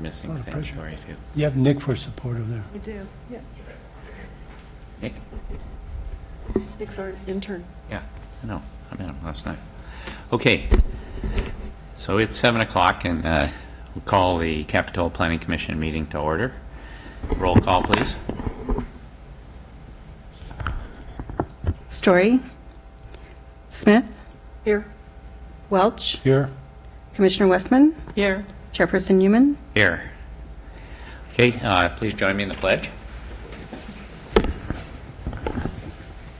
missing lot of pressure. Sanctuary too. You have Nick for support over there. We do, yeah. Nick? Nick's our intern. Yeah, I know. I met him last night. Okay, so it's 7 o'clock, and we'll call the Capitola Planning Commission meeting to order. Roll call, please. Story. Smith. Here. Welch. Here. Commissioner Westman. Here. Chairperson Newman. Here. Okay, please join me in the pledge.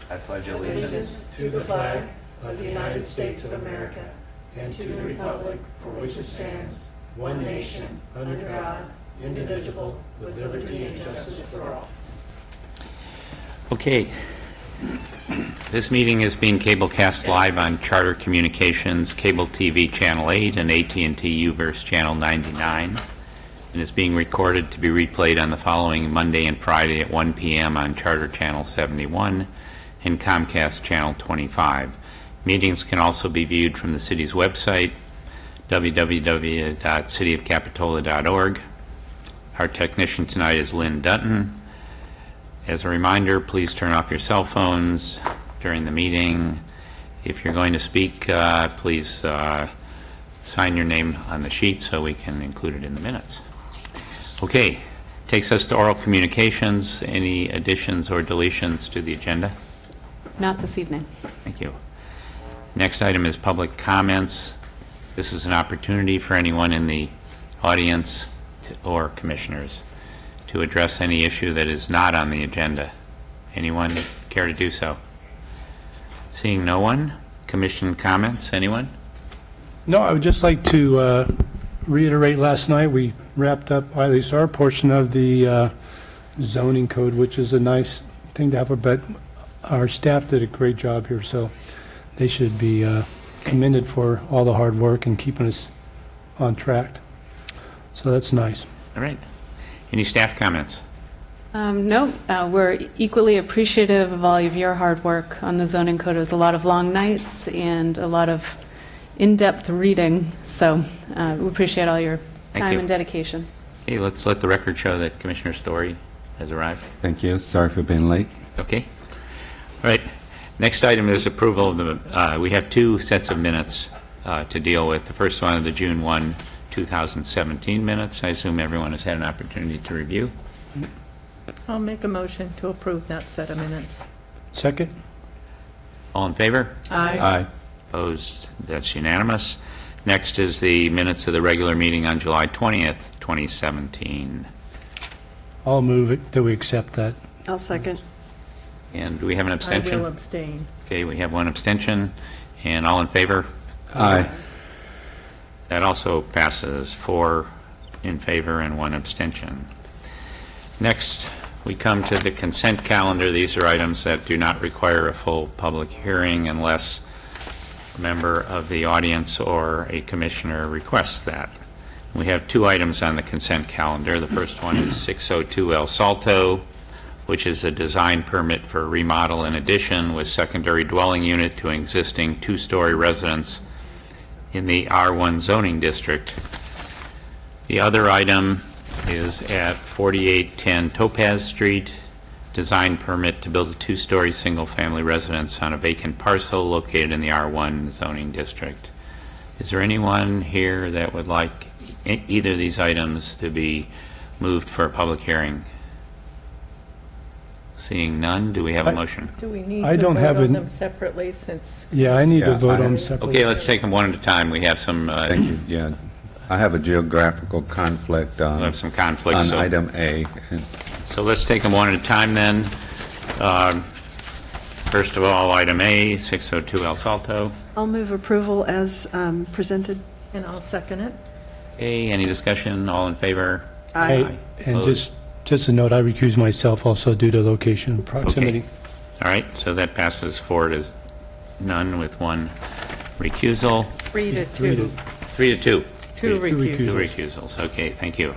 I pledge allegiance To the flag of the United States of America and to the republic for which it stands, one nation, under God, indivisible, with liberty and justice for all. Okay. This meeting is being cablecast live on Charter Communications Cable TV Channel 8 and AT&T UVerse Channel 99, and is being recorded to be replayed on the following Monday and Friday at 1 p.m. on Charter Channel 71 and Comcast Channel 25. Meetings can also be viewed from the city's website, www.cityofcapitola.org. Our technician tonight is Lynn Dutton. As a reminder, please turn off your cell phones during the meeting. If you're going to speak, please sign your name on the sheet so we can include it in the minutes. Okay, takes us to oral communications. Any additions or deletions to the agenda? Not this evening. Thank you. Next item is public comments. This is an opportunity for anyone in the audience or commissioners to address any issue that is not on the agenda. Anyone care to do so? Seeing no one, commission comments, anyone? No, I would just like to reiterate last night, we wrapped up, at least our portion of the zoning code, which is a nice thing to have, but our staff did a great job here, so they should be commended for all the hard work and keeping us on track. So that's nice. All right. Any staff comments? No, we're equally appreciative of all of your hard work on the zoning code. It was a lot of long nights and a lot of in-depth reading, so we appreciate all your Thank time you. and dedication. Okay, let's let the record show that Commissioner Story has arrived. Thank you. Sorry for being late. Okay. All right. Next item is approval of the, we have two sets of minutes to deal with. The first one of the June 1, 2017 minutes. I assume everyone has had an opportunity to review. I'll make a motion to approve that set of minutes. Second? All in favor? Aye. Opposed? That's unanimous. Next is the minutes of the regular meeting on July 20th, 2017. I'll move it, that we accept that. I'll second. And do we have an abstention? I will abstain. Okay, we have one abstention. And all in favor? Aye. That also passes, 4 in favor and 1 abstention. Next, we come to the consent calendar. These are items that do not require a full public hearing unless a member of the audience or a commissioner requests that. We have 2 items on the consent calendar. The first one is 602 El Salto, which is a design permit for remodel and addition with secondary dwelling unit to an existing 2-story residence in the R1 zoning district. The other item is at 4810 Topaz Street, design permit to build a 2-story single-family residence on a vacant parcel located in the R1 zoning district. Is there anyone here that would like either of these items to be moved for a public hearing? Seeing none, do we have a motion? Do we need I to don't vote have on an- them separately since? Yeah, I need to Yeah, vote I- on them separately. Okay, let's take them one at a time. We have some, Thank you. Yeah. I have a geographical conflict we on, have some conflicts. on item A. So let's take them one at a time then. First of all, item A, 602 El Salto. I'll move approval as presented. And I'll second it. Okay, any discussion? All in favor? Hey, and Opposed? just a note, I recuse myself also due to location proximity. Okay. All right, so that passes 4 to none with 1 recusal. 3 to 2. 3 to 2. 2 Three recused. 2 recusals. Okay, thank you.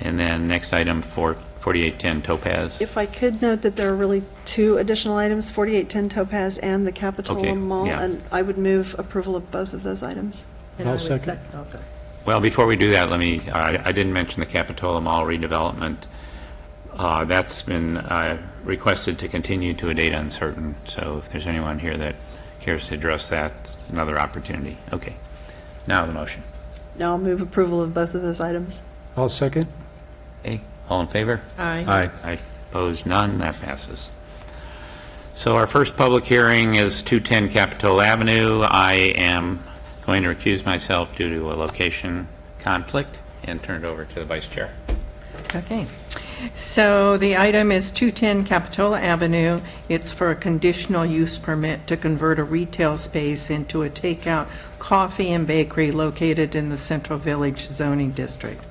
And then next item, 4810 Topaz. If I could note that there are really 2 additional items, 4810 Topaz and the Capitola Okay, Mall, yeah. and I would move approval of both of those items. I'll second. Okay. Well, before we do that, let me, I didn't mention the Capitola Mall redevelopment. That's been requested to continue to a date uncertain, so if there's anyone here that cares to address that, another opportunity. Okay. Now the motion. Now I'll move approval of both of those items. I'll second. Okay, all in favor? Aye. Aye. Opposed, none, that passes. So our first public hearing is 210 Capitol Avenue. I am going to recuse myself due to a location conflict and turn it over to the Vice Chair. Okay. So the item is 210 Capitola Avenue. It's for a conditional use permit to convert a retail space into a takeout coffee and bakery located in the Central Village zoning district.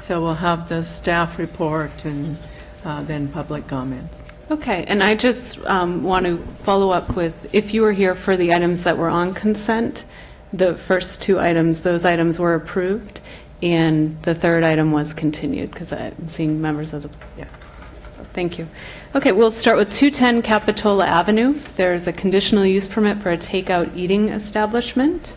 So we'll have the staff report and then public comments. Okay, and I just want to follow up with, if you were here for the items that were on consent, the first two items, those items were approved, and the third item was continued, because I'm seeing members of the, Yeah. so thank you. Okay, we'll start with 210 Capitola Avenue. There's a conditional use permit for a takeout eating establishment.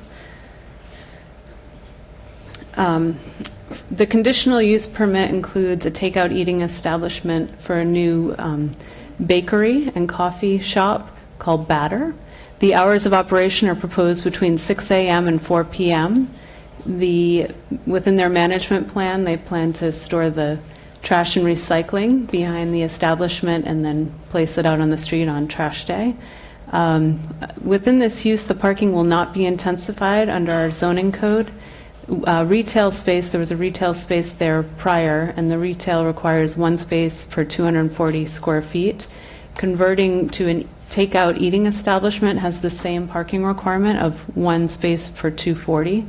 The conditional use permit includes a takeout eating establishment for a new bakery and coffee shop called Batter. The hours of operation are proposed between 6 a.m. and 4 p.m. Within their management plan, they plan to store the trash and recycling behind the establishment and then place it out on the street on trash day. Within this use, the parking will not be intensified under our zoning code. Retail space, there was a retail space there prior, and the retail requires one space per 240 square feet. Converting to a takeout eating establishment has the same parking requirement of one space per 240.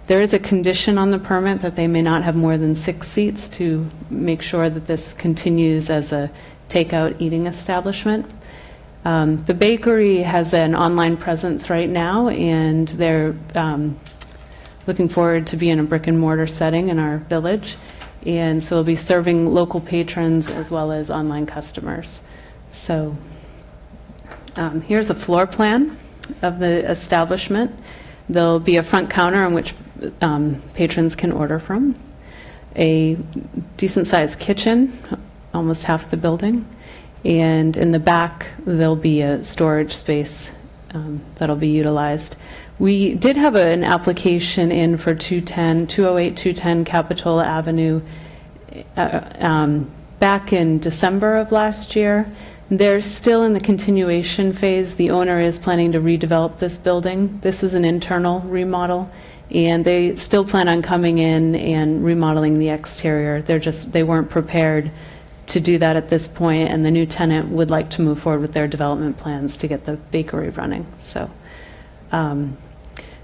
There is a condition on the permit that they may not have more than 6 seats to make sure that this continues as a takeout eating establishment. The bakery has an online presence right now, and they're looking forward to be in a brick and mortar setting in our village, and so they'll be serving local patrons as well as online customers. So here's a floor plan of the establishment. There'll be a front counter on which patrons can order from, a decent-sized kitchen, almost half the building, and in the back there'll be a storage space that'll be utilized. We did have an application in for 208-210 Capitola Avenue back in December of last year. They're still in the continuation phase. The owner is planning to redevelop this building. This is an internal remodel, and they still plan on coming in and remodeling the exterior. They weren't prepared to do that at this point, and the new tenant would like to move forward with their development plans to get the bakery running. So.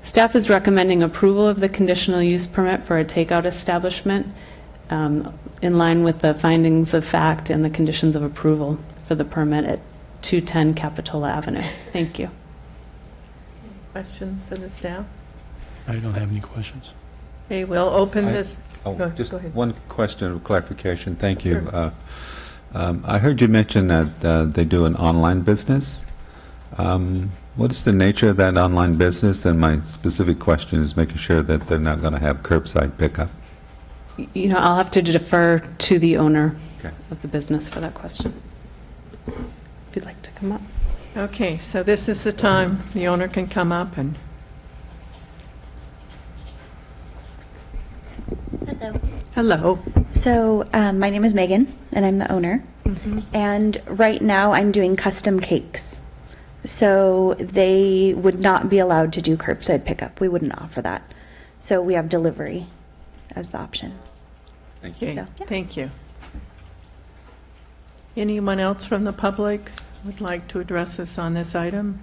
Staff is recommending approval of the conditional use permit for a takeout establishment in line with the findings of fact and the conditions of approval for the permit at 210 Capitola Avenue. Thank you. Questions of the staff? I don't have any questions. Okay, we'll open this. Just Go ahead. one question of clarification. Thank you. I heard you mention that they do an online business. What is the nature of that online business? And my specific question is making sure that they're not going to have curbside pickup. I'll have to defer to the owner Okay. of the business for that question. If you'd like to come up. Okay, so this is the time the owner can come up and. Hello. Hello. So my name is Megan, and I'm the owner. And right now I'm doing custom cakes. So they would not be allowed to do curbside pickup. We wouldn't offer that. So we have delivery as the option. Thank you. Okay, So, yeah. thank you. Anyone else from the public would like to address us on this item?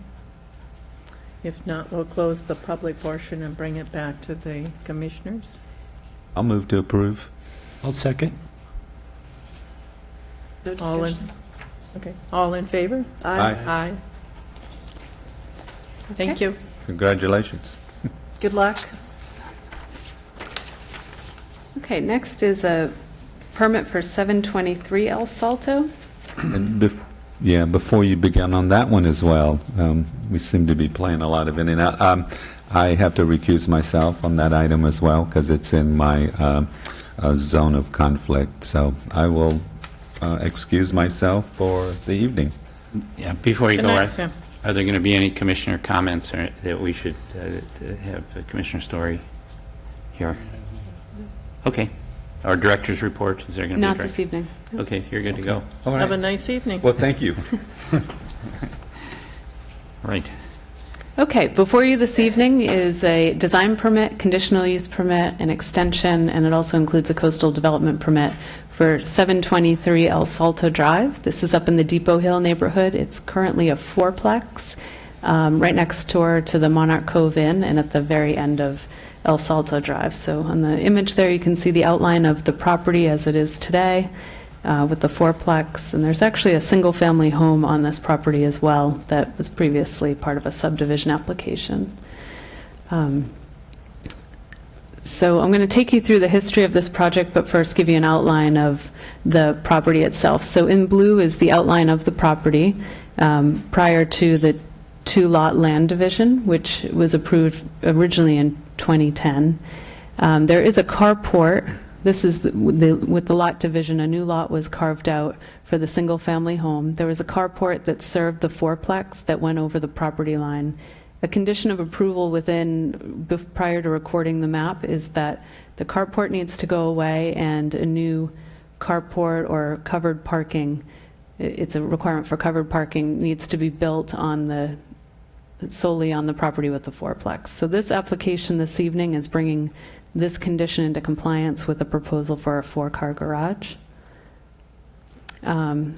If not, we'll close the public portion and bring it back to the commissioners. I'll move to approve. I'll second. No All in, discussion. okay, all in favor? Aye. Aye. Thank you. Congratulations. Good luck. Okay, next is a permit for 723 El Salto. And before you begin on that one as well, we seem to be playing a lot of in and out. I have to recuse myself on that item as well because it's in my zone of conflict. So I will excuse myself for the evening. Yeah, before you Good go, night, Sam. are there going to be any commissioner comments or that we should have Commissioner Story here? Okay. Our director's report, is there going to be a Not director? this evening. Okay, you're good to go. All Have a right. nice evening. Well, thank you. Right. Okay, before you this evening is a design permit, conditional use permit, an extension, and it also includes a coastal development permit for 723 El Salto Drive. This is up in the Depot Hill neighborhood. It's currently a fourplex right next door to the Monarch Cove Inn and at the very end of El Salto Drive. So on the image there, you can see the outline of the property as it is today with the fourplex. And there's actually a single-family home on this property as well that was previously part of a subdivision application. So I'm going to take you through the history of this project, but first give you an outline of the property itself. So in blue is the outline of the property prior to the two-lot land division, which was approved originally in 2010. There is a carport. This is with the lot division. A new lot was carved out for the single-family home. There was a carport that served the fourplex that went over the property line. A condition of approval prior to recording the map is that the carport needs to go away and a new carport or covered parking, it's a requirement for covered parking, needs to be built solely on the property with the fourplex. So this application this evening is bringing this condition into compliance with a proposal for a 4-car garage.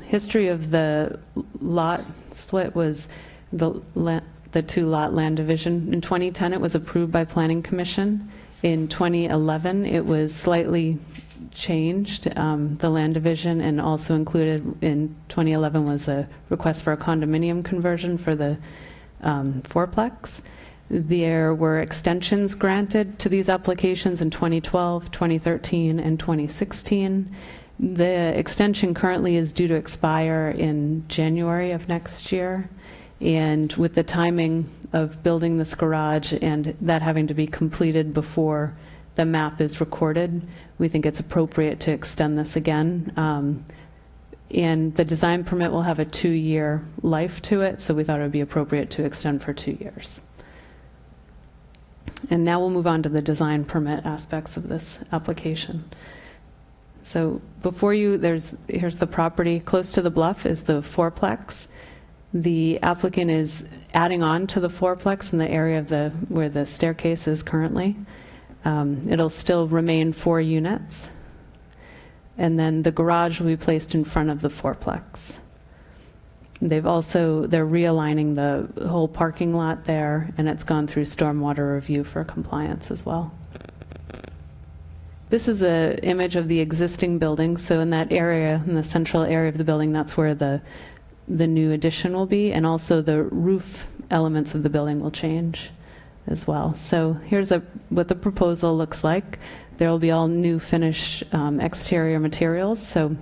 History of the lot split was the two-lot land division. In 2010, it was approved by Planning Commission. In 2011, it was slightly changed, the land division, and also included in 2011 was a request for a condominium conversion for the fourplex. There were extensions granted to these applications in 2012, 2013, and 2016. The extension currently is due to expire in January of next year. And with the timing of building this garage and that having to be completed before the map is recorded, we think it's appropriate to extend this again. And the design permit will have a 2-year life to it, so we thought it would be appropriate to extend for 2 years. And now we'll move on to the design permit aspects of this application. So before you, here's the property. Close to the bluff is the fourplex. The applicant is adding on to the fourplex in the area of where the staircase is currently. It'll still remain 4 units. And then the garage will be placed in front of the fourplex. They're realigning the whole parking lot there, and it's gone through stormwater review for compliance as well. This is an image of the existing building. So in that area, in the central area of the building, that's where the new addition will be, and also the roof elements of the building will change as well. So here's what the proposal looks like. There will be all new finished exterior materials, so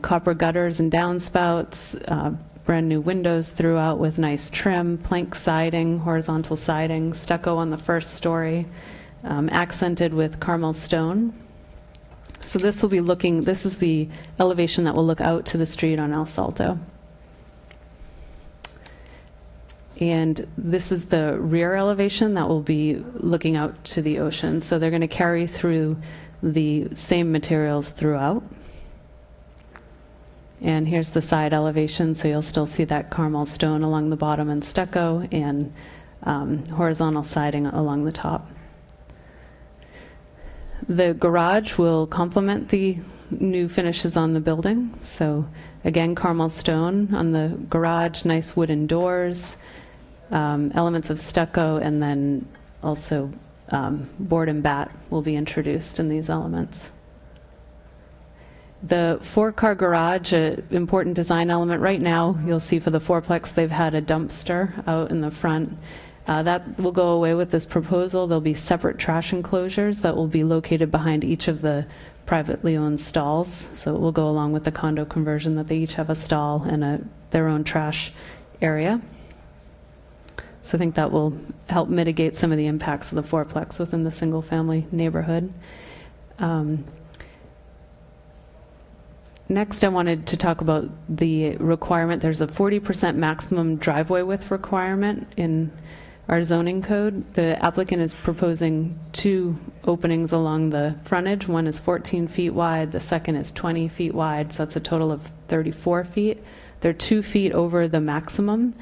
copper gutters and downspouts, brand new windows throughout with nice trim, plank siding, horizontal siding, stucco on the first story, accented with caramel stone. So this is the elevation that will look out to the street on El Salto. And this is the rear elevation that will be looking out to the ocean. So they're going to carry through the same materials throughout. And here's the side elevation, so you'll still see that caramel stone along the bottom and stucco, and horizontal siding along the top. The garage will complement the new finishes on the building. So again, caramel stone on the garage, nice wooden doors, elements of stucco, and then also board and bat will be introduced in these elements. The 4-car garage, an important design element right now, you'll see for the fourplex, they've had a dumpster out in the front. That will go away with this proposal. There'll be separate trash enclosures that will be located behind each of the privately owned stalls. So it will go along with the condo conversion that they each have a stall and their own trash area. So I think that will help mitigate some of the impacts of the fourplex within the single-family neighborhood. Next, I wanted to talk about the requirement. There's a 40% maximum driveway width requirement in our zoning code. The applicant is proposing 2 openings along the frontage. One is 14 feet wide, the second is 20 feet wide, so that's a total of 34 feet. They're 2 feet over the maximum,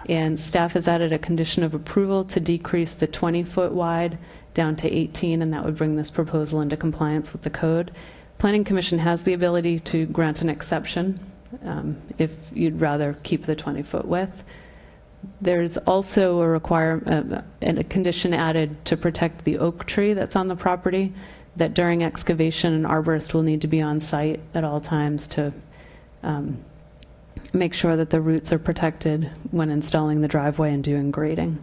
and staff has added a condition of approval to decrease the 20-foot wide down to 18, and that would bring this proposal into compliance with the code. Planning Commission has the ability to grant an exception if you'd rather keep the 20-foot width. There's also a requirement, a condition added to protect the oak tree that's on the property, that during excavation, an arborist will need to be on site at all times to make sure that the roots are protected when installing the driveway and doing grading.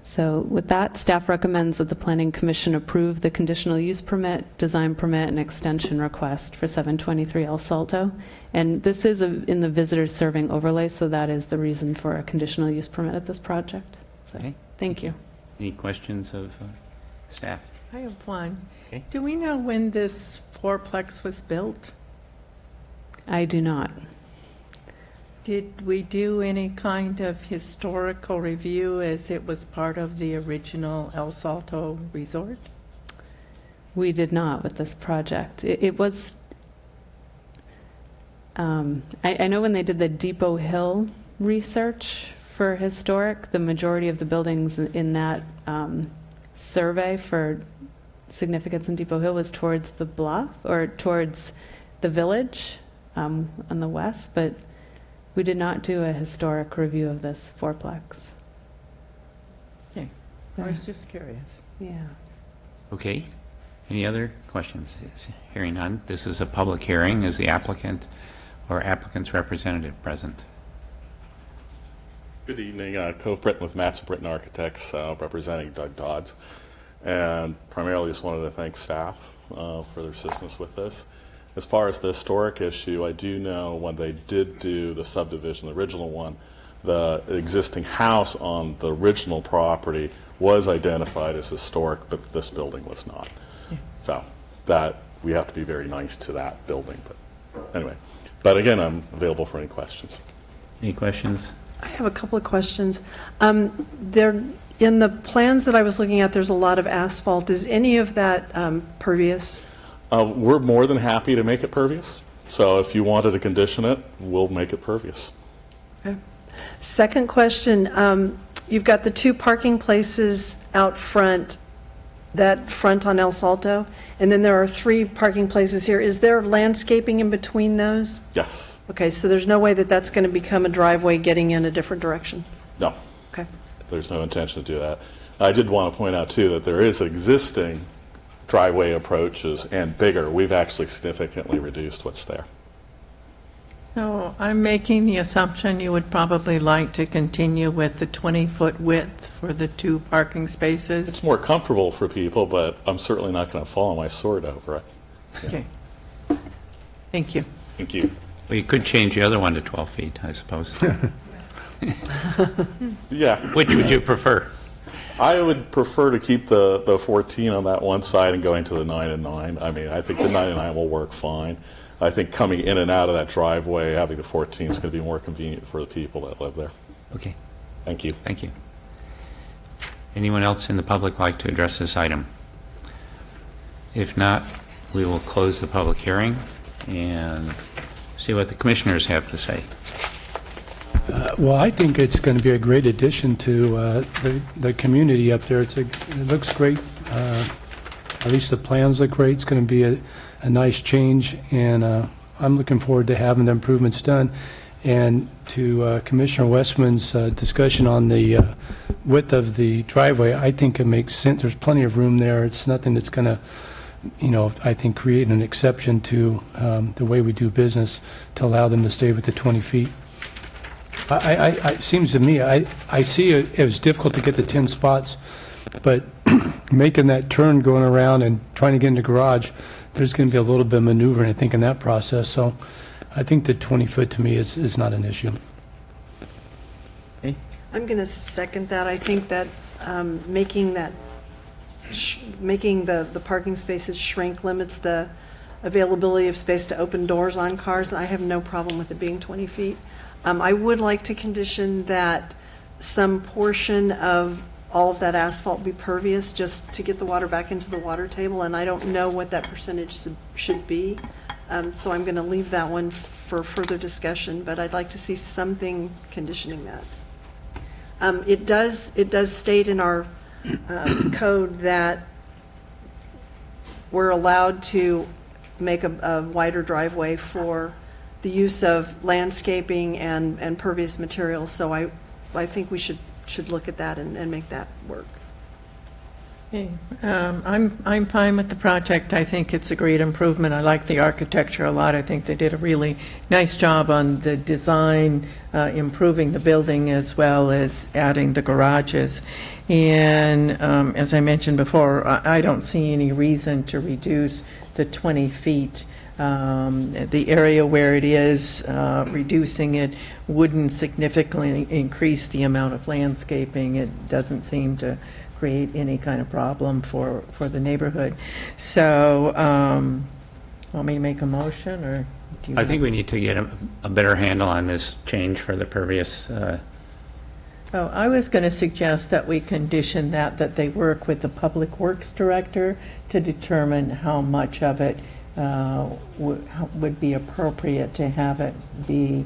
So with that, staff recommends that the Planning Commission approve the conditional use permit, design permit, and extension request for 723 El Salto. And this is in the visitors serving overlay, so that is the reason for a conditional use permit at this project. So, Okay. thank you. Any questions of staff? I have one. Okay. Do we know when this fourplex was built? I do not. Did we do any kind of historical review as it was part of the original El Salto resort? We did not with this project. It was, I know when they did the Depot Hill research for historic, the majority of the buildings in that survey for significance in Depot Hill was towards the bluff or towards the village on the west, but we did not do a historic review of this fourplex. Okay, I was just curious. Yeah. Okay. Any other questions? Hearing none. This is a public hearing. Is the applicant or applicant's representative present? Good evening. Cove Britton with Matson Britton Architects, representing Doug Dodds. And primarily just wanted to thank staff for their assistance with this. As far as the historic issue, I do know when they did do the subdivision, the original one, the existing house on the original property was identified as historic, but this building was not. Yeah. So that we have to be very nice to that building. But anyway, but again, I'm available for any questions. Any questions? I have a couple of questions. There, in the plans that I was looking at, there's a lot of asphalt. Is any of that pervious? We're more than happy to make it pervious. So if you wanted to condition it, we'll make it pervious. Okay. Second question, you've got the 2 parking places out front, that front on El Salto, and then there are 3 parking places here. Is there landscaping in between those? Yes. Okay, so there's no way that that's going to become a driveway getting in a different direction? No. Okay. There's no intention to do that. I did want to point out, too, that there is existing driveway approaches and bigger. We've actually significantly reduced what's there. So I'm making the assumption you would probably like to continue with the 20-foot width for the 2 parking spaces? It's more comfortable for people, but I'm certainly not going to follow my sword over it. Yeah. Okay. Thank you. Thank you. Well, you could change the other one to 12 feet, I suppose. Yeah. Which would you prefer? I would prefer to keep the 14 on that one side and going to the 9 and 9. I mean, I think the 9 and 9 will work fine. I think coming in and out of that driveway, having the 14 is going to be more convenient for the people that live there. Okay. Thank you. Thank you. Anyone else in the public like to address this item? If not, we will close the public hearing and see what the commissioners have to say. Well, I think it's going to be a great addition to the community up there. It looks great. At least the plans look great. It's going to be a nice change, and I'm looking forward to having the improvements done. And to Commissioner Westman's discussion on the width of the driveway, I think it makes sense. There's plenty of room there. It's nothing that's going to, I think, create an exception to the way we do business to allow them to stay with the 20 feet. It seems to me, I see it was difficult to get the 10 spots, but making that turn going around and trying to get in the garage, there's going to be a little bit of maneuvering, I think, in that process. So I think the 20 foot to me is not an issue. Okay. I'm going to second that. I think that making that, making the parking spaces shrink limits the availability of space to open doors on cars, and I have no problem with it being 20 feet. I would like to condition that some portion of all of that asphalt be pervious, just to get the water back into the water table, and I don't know what that percentage should be. So I'm going to leave that one for further discussion, but I'd like to see something conditioning that. It does state in our code that we're allowed to make a wider driveway for the use of landscaping and pervious materials, so I think we should look at that and make that work. Okay. I'm fine with the project. I think it's a great improvement. I like the architecture a lot. I think they did a really nice job on the design, improving the building as well as adding the garages. And as I mentioned before, I don't see any reason to reduce the 20 feet. The area where it is, reducing it wouldn't significantly increase the amount of landscaping. It doesn't seem to create any kind of problem for the neighborhood. So, want me to make a motion, or do you? I think we need to get a better handle on this change for the pervious. Oh, I was going to suggest that we condition that they work with the Public Works Director to determine how much of it would be appropriate to have it be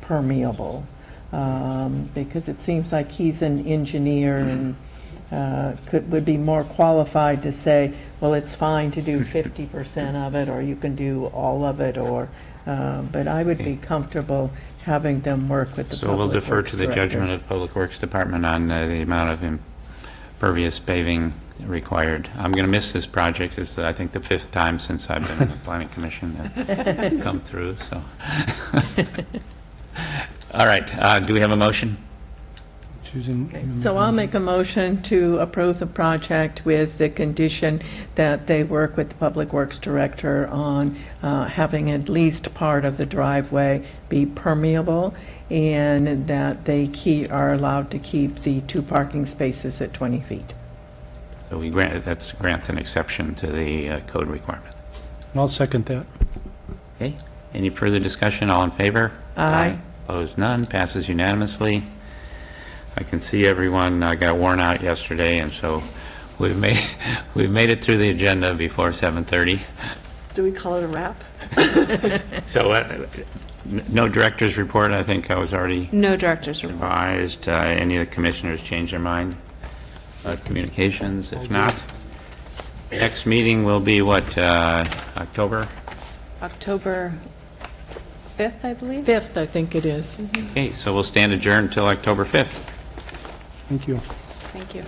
permeable. Because it seems like he's an engineer and would be more qualified to say, well, it's fine to do 50% of it, or you can do all of it, or, but I would be comfortable having them work with the So Public we'll defer Works to the Director. judgment of the Public Works Department on the amount of impervious paving required. I'm going to miss this project. It's, I think, the 5th time since I've been in the Planning Commission that it's come through, so. All right, do we have a motion? Choosing. So I'll make a motion to approve the project with the condition that they work with the Public Works Director on having at least part of the driveway be permeable, and that they are allowed to keep the 2 parking spaces at 20 feet. So we grant an exception to the code requirement. I'll second that. Okay, any further discussion? All in favor? Aye. Opposed, none, passes unanimously. I can see everyone got worn out yesterday, and so we've made it through the agenda before 7:30. Do we call it a wrap? So no director's report. I think I was already No director's report. advised. Any of the commissioners change their mind? Communications, if not. Next meeting will be what, October? October 5th, I believe. 5th, I think it is. Okay, so we'll stand adjourned until October 5th. Thank you. Thank you.